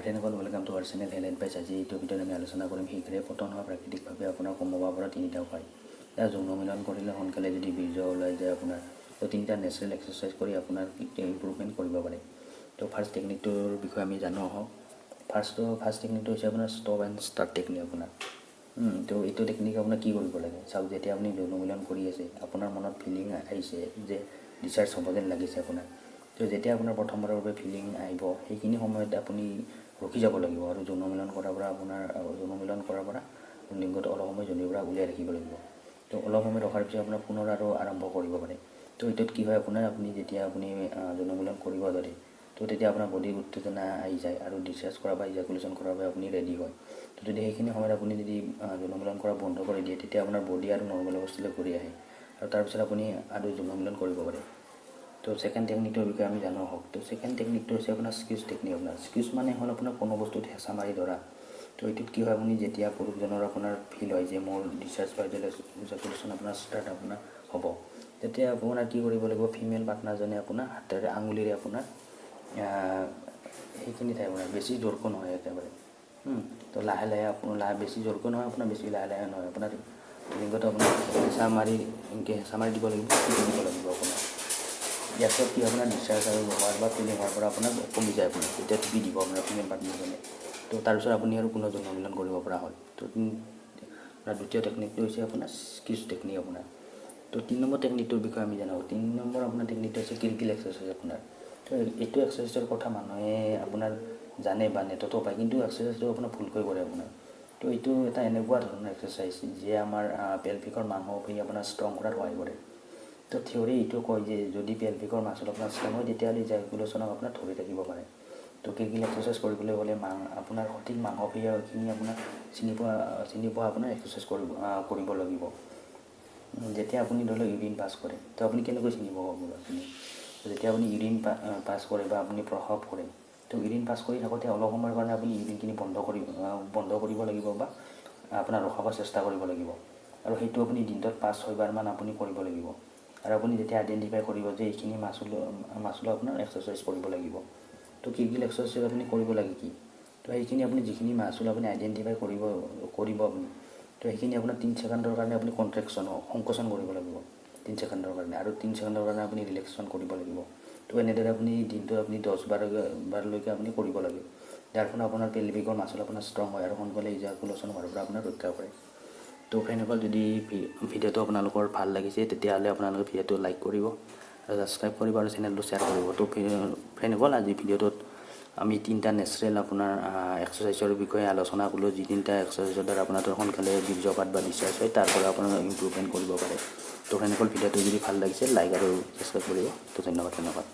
ফ্ৰেণ্ডসকল welcome to our channel health advice. আজি এইটো ভিডিঅ'ত আমি আলোচনা কৰিম শীঘ্ৰে পতন হোৱা প্ৰাকৃতিকভাৱে আপোনাৰ কমাব পৰা তিনিটা উপায়। এতিয়া যৌন মিলন কৰিলে সোনকালে যদি বীৰ্য ওলাই যায় আপোনাৰ, তো তিনিটা নেচাৰেল এক্সাৰচাইজ কৰি আপোনাৰ ইম্প্ৰুভমেণ্ট কৰিব পাৰে। তো ফাৰ্ষ্ট টেকনিকটোৰ বিষয়ে আমি জানো আহক। ফাৰ্ষ্ট টেকনিকটো হৈছে আপোনাৰ ষ্টপ এণ্ড ষ্টাৰ্ট টেকনিক আপোনাৰ। তো এইটো টেকনিক আপোনাৰ কি কৰিব লাগে চাওক, যেতিয়া আপুনি যৌন মিলন কৰি আছে আপোনাৰ মনত ফিলিং আহিছে যে ডিচাৰ্জ হ'ব যেন লাগিছে আপোনাৰ। তো যেতিয়া আপোনাৰ প্ৰথমবাৰৰ বাবে ফিলিং আহিব সেইখিনি সময়ত আপুনি ৰখি যাব লাগিব আৰু যৌন মিলন কৰাৰ পৰা লিংগটো অলপ সময় জনিৰ পৰা উলিয়াই ৰাখিব লাগিব। তো অলপ সময় ৰখাৰ পিছত আপোনাৰ পুনৰ আৰু আৰম্ভ কৰিব পাৰে। তো এইটোত কি হয় আপোনাৰ, যেতিয়া আপুনি যৌন মিলন কৰিব ধৰে তো তেতিয়া আপোনাৰ বডিৰ উত্তেজনা আহি যায় আৰু ডিচাৰ্জ কৰা বা ইজাকুলেশ্যন কৰাৰ বাবে আপুনি ৰেডি হয়। তো যদি সেইখিনি সময়ত আপুনি যদি যৌন মিলন কৰা বন্ধ কৰি দিয়ে তেতিয়া আপোনাৰ বডি আৰু নৰ্মেল অৱস্থালৈ ঘূৰি আহে আৰু তাৰপিছত আপুনি আৰু যৌন মিলন কৰিব পাৰে। তো ছেকেণ্ড টেকনিকটোৰ বিষয়ে আমি জানো আহক। তো ছেকেণ্ড টেকনিকটো হৈছে আপোনাৰ স্কিউজ টেকনিক আপোনাৰ। স্কিউজ মানে হ'ল আপোনাৰ কোনো বস্তুত হেঁচা মাৰি ধৰা। তো এইটোত কি হয়, আপুনি যেতিয়া পুৰুষজনৰ আপোনাৰ ফিল হয় যে মোৰ ডিচাৰ্জ বা ইজাকুলেশ্যন আপোনাৰ ষ্টাৰ্ট আপোনাৰ হ'ব, তেতিয়া আপোনাৰ কি কৰিব লাগিব, ফিমেল পাৰ্টনাৰজনে আপোনাৰ হাতেৰে আঙুলিৰে আপোনাৰ সেইখিনি ঠাই আপোনাৰ বেছি জোৰকৈ নহয় একেবাৰে, তো লাহে লাহে আপোনাৰ বেছি জোৰকৈ নহয় আপোনাৰ, বেছি লাহে লাহে নহয় আপোনাৰ লিংগটো আপোনাৰ হেঁচা মাৰি দিব লাগিব আপোনাৰ। ইয়াৰ পিছত কি আপোনাৰ ডিচাৰ্জ আৰু হোৱাৰ বা ফিলিং হোৱাৰ পৰা আপোনাৰ কমি যায় আপোনাৰ, তেতিয়া টিপি দিব আপোনাৰ ফিমেল পাৰ্টনাৰজনে। তো তাৰপিছত আপুনি আৰু পুনৰ যৌন মিলন কৰিব পৰা হয়। তো আপোনাৰ দ্বিতীয় টেকনিকটো হৈছে আপোনাৰ স্কিউজ টেকনিক আপোনাৰ। তো 3 নম্বৰ টেকনিকটোৰ বিষয়ে আমি জানো। 3 নম্বৰ আপোনাৰ টেকনিকটো হৈছে কিলকিল এক্সাৰচাইজ আপোনাৰ। তো এইটো এক্সাৰচাইজৰ কথা মানুহে আপোনাৰ জানে বা নেটতো পায়, কিন্তু এক্সাৰচাইজটো আপোনাৰ ভুলকৈ কৰে আপোনাৰ। তো এইটো এটা এনেকুৱা ধৰণৰ এক্সাৰচাইজ যিয়ে আমাৰ পেলভিকৰ মাংসপেশী আপোনাৰ ষ্ট্ৰং কৰাত সহায় কৰে। তো থিয়ৰী এইটো কয় যে যদি পেলভিকৰ মাচল আপোনাৰ ষ্ট্ৰং হয় তেতিয়াহ'লে ইজাকুলেশ্যনক আপোনাৰ ধৰি ৰাখিব পাৰে। তো কিলকিল এক্সাৰচাইজ কৰিবলৈ হ'লে আপোনাৰ সঠিক মাংসপেশীখিনি আপোনাৰ চিনি পোৱা আপোনাৰ এক্সাৰচাইজ কৰিব লাগিব। যেতিয়া আপুনি ধৰি লওক ইউৰিন পাছ কৰে, তো আপুনি কেনেকৈ চিনিব আপুনি যেতিয়া আপুনি ইউৰিন পাছ কৰে বা আপুনি প্ৰসৱ কৰে, তো ইউৰিন পাছ কৰি থাকোঁতে অলপ সময়ৰ কাৰণে আপুনি ইউৰিনখিনি বন্ধ কৰিব লাগিব বা আপোনাৰ ৰখাব চেষ্টা কৰিব লাগিব। আৰু সেইটো আপুনি দিনটোত 5-6 বাৰমান আপুনি কৰিব লাগিব। আৰু আপুনি যেতিয়া আইডেণ্টিফাই কৰিব যে এইখিনি মাচুলো আপোনাৰ এক্সাৰচাইজ কৰিব লাগিব। তো কিলকিল এক্সাৰচাইজ আপুনি কৰিব লাগে কি, তো সেইখিনি আপুনি যিখিনি মাচুল আপুনি আইডেণ্টিফাই কৰিব আপুনি, তো সেইখিনি আপোনাৰ 3 ছেকেণ্ডৰ কাৰণে আপুনি সংকোচন কৰিব লাগিব 3 ছেকেণ্ডৰ কাৰণে, আৰু 3 ছেকেণ্ডৰ কাৰণে আপুনি ৰিলেক্সেশ্যন কৰিব লাগিব। তো এনেদৰে আপুনি দিনটোত আপুনি 10 বাৰলৈকে আপুনি কৰিব লাগে। যাৰ ফলত আপোনাৰ পেলভিকৰ মাচল আপোনাৰ ষ্ট্ৰং হয় আৰু সোনকালে ইজাকুলেশ্যন হোৱাৰ পৰা আপোনাৰ ৰক্ষা কৰে। তো ফ্ৰেণ্ডসকল, যদি ভিডিঅ'টো আপোনালোকৰ ভাল লাগিছে তেতিয়াহ'লে আপোনালোকে ভিডিঅ'টো লাইক কৰিব আৰু ছাবস্ক্ৰাইব কৰিব আৰু চেনেলটো শ্বেয়াৰ কৰিব। তো ফ্ৰেণ্ডসকল, আজি ভিডিঅ'টোত আমি 3টা নেচাৰেল আপোনাৰ এক্সাৰচাইজৰ বিষয়ে আলোচনা কৰিলোঁ, যি 3টা এক্সাৰচাইজৰ দ্বাৰা আপোনাৰ সোনকালে বীৰ্যপাত বা ডিচাৰ্জ হয়, তাৰ পৰা আপোনাৰ ইম্প্ৰুভমেণ্ট কৰিব পাৰে। তো ফ্ৰেণ্ডসকল, ভিডিঅ'টো যদি ভাল লাগিছে লাইক আৰু ছাবস্ক্ৰাইব কৰিব। তো ধন্যবাদ।